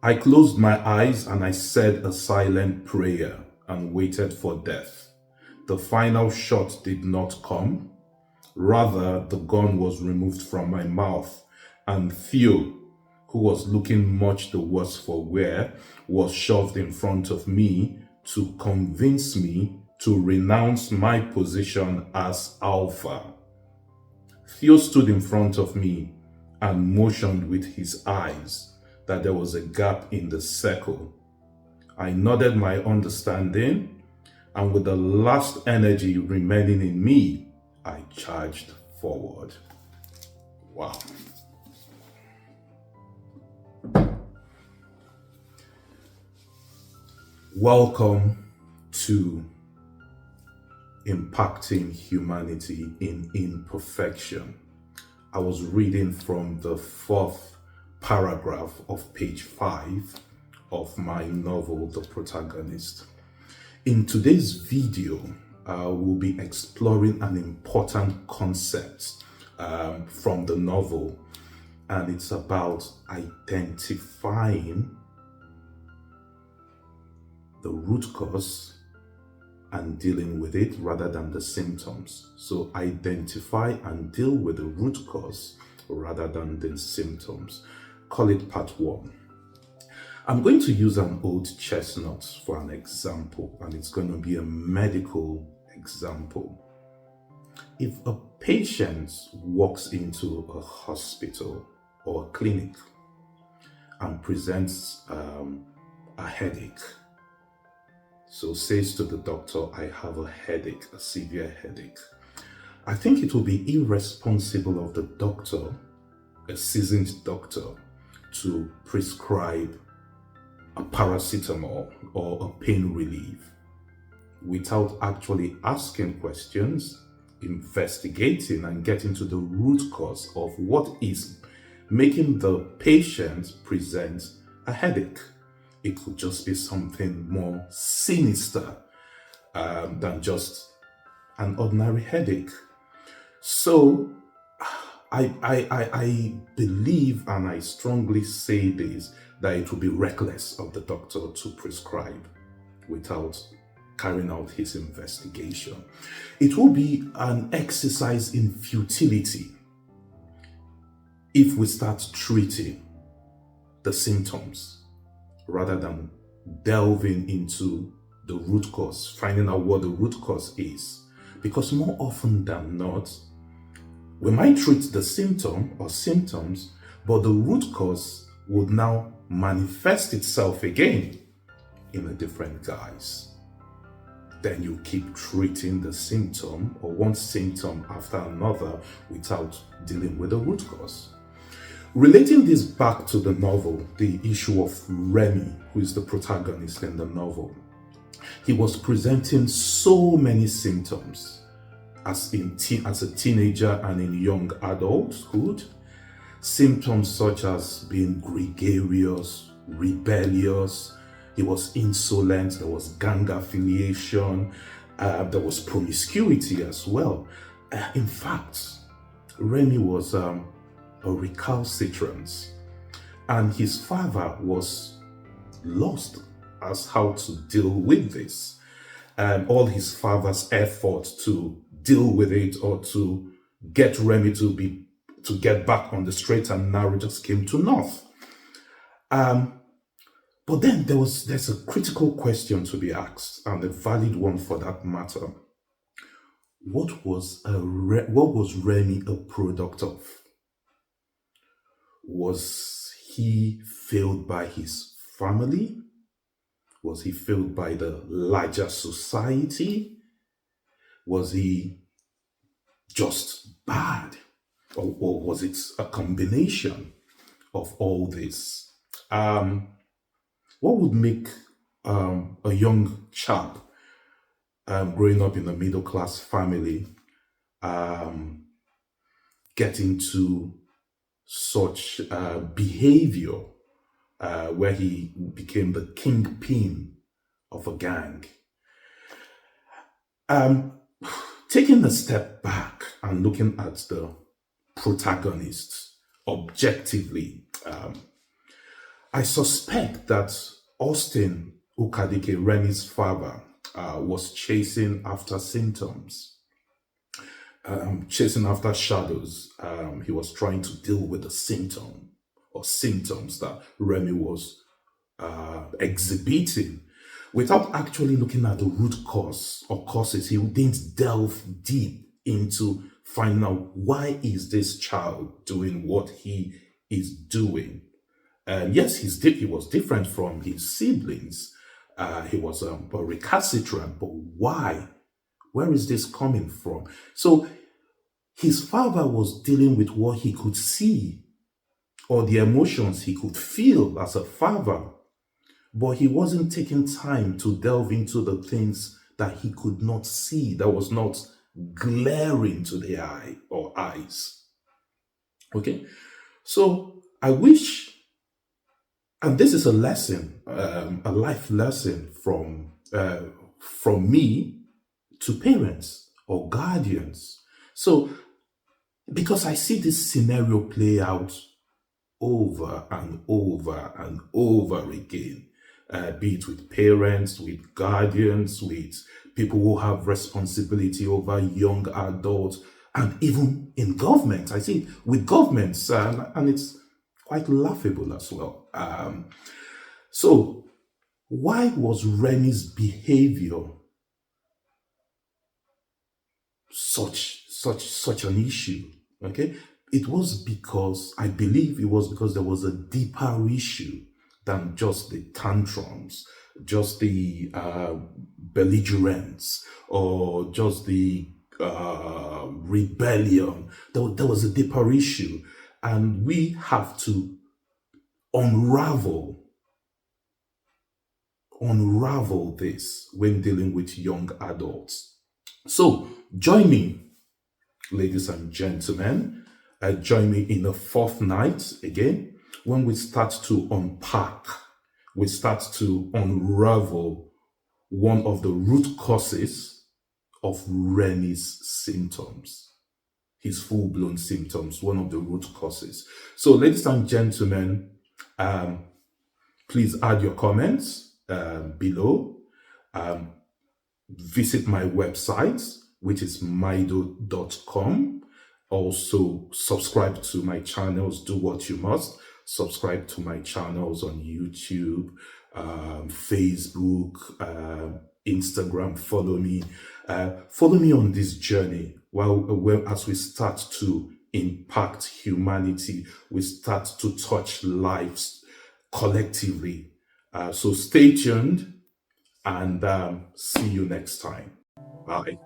I closed my eyes and I said a silent prayer and waited for death. The final shot did not come. Rather, the gun was removed from my mouth, and Theo, who was looking much the worse for wear, was shoved in front of me to convince me to renounce my position as Alpha. Theo stood in front of me and motioned with his eyes that there was a gap in the circle. I nodded my understanding, and with the last energy remaining in me, I charged forward. Wow. Welcome to Impacting Humanity in Imperfection. I was reading from the fourth paragraph of page 5 of my novel, The Protagonist. In today's video, we'll be exploring an important concept from the novel, and it's about identifying the root cause and dealing with it rather than the symptoms. So identify and deal with the root cause rather than the symptoms. Call it part 1. I'm going to use an old chestnut for an example, and it's going to be a medical example. If a patient walks into a hospital or a clinic and presents a headache, so says to the doctor, I have a headache, a severe headache, I think it will be irresponsible of the doctor, a seasoned doctor, to prescribe a paracetamol or a pain relief without actually asking questions, investigating and getting to the root cause of what is making the patient present a headache. It could just be something more sinister than just an ordinary headache. So I believe, and I strongly say this, that it would be reckless of the doctor to prescribe without carrying out his investigation. It will be an exercise in futility if we start treating the symptoms rather than delving into the root cause, finding out what the root cause is. Because more often than not, we might treat the symptom or symptoms, but the root cause would now manifest itself again in a different guise. Then you keep treating the symptom or one symptom after another without dealing with the root cause. Relating this back to the novel, the issue of Remy, who is the protagonist in the novel, he was presenting so many symptoms as a teenager and in young adulthood. Symptoms such as being gregarious, rebellious, he was insolent, there was gang affiliation, there was promiscuity as well. In fact, Remy was a recalcitrant, and his father was lost as how to deal with this. All his father's effort to deal with it or to get Remy to get back on the straight and narrow just came to naught. But then there's a critical question to be asked, and a valid one for that matter. What was Remy a product of? Was he failed by his family? Was he failed by the larger society? Was he just bad? Or was it a combination of all this? What would make a young chap growing up in a middle-class family get into such behavior where he became the kingpin of a gang? Taking a step back and looking at the protagonist objectively, I suspect that Austin Ukadike, Remy's father, was chasing after symptoms, chasing after shadows. He was trying to deal with the symptom or symptoms that Remy was exhibiting without actually looking at the root cause or causes. He didn't delve deep into finding out why is this child doing what he is doing. And yes, he was different from his siblings. He was but recalcitrant, but why? Where is this coming from? So his father was dealing with what he could see or the emotions he could feel as a father, but he wasn't taking time to delve into the things that he could not see, that was not glaring to the eye or eyes. Okay, so I wish, and this is a lesson, a life lesson from me to parents or guardians. So because I see this scenario play out over and over and over again, be it with parents, with guardians, with people who have responsibility over young adults, and even in government. I see it with governments, and it's quite laughable as well. So, why was Remy's behavior such an issue? Okay, it was because I believe it was because there was a deeper issue than just the tantrums, just the belligerence, or just the rebellion. There was a deeper issue, and we have to unravel this when dealing with young adults. So join me, ladies and gentlemen, join me in a fortnight again when we start to unpack, we start to unravel one of the root causes of Remy's symptoms, his full-blown symptoms, one of the root causes. So, ladies and gentlemen, please add your comments below. Visit my website, which is mido.com. Also, subscribe to my channels. Do what you must. Subscribe to my channels on YouTube, Facebook, Instagram. Follow me. Follow me on this journey as we start to impact humanity, we start to touch lives collectively. So stay tuned and see you next time. Bye.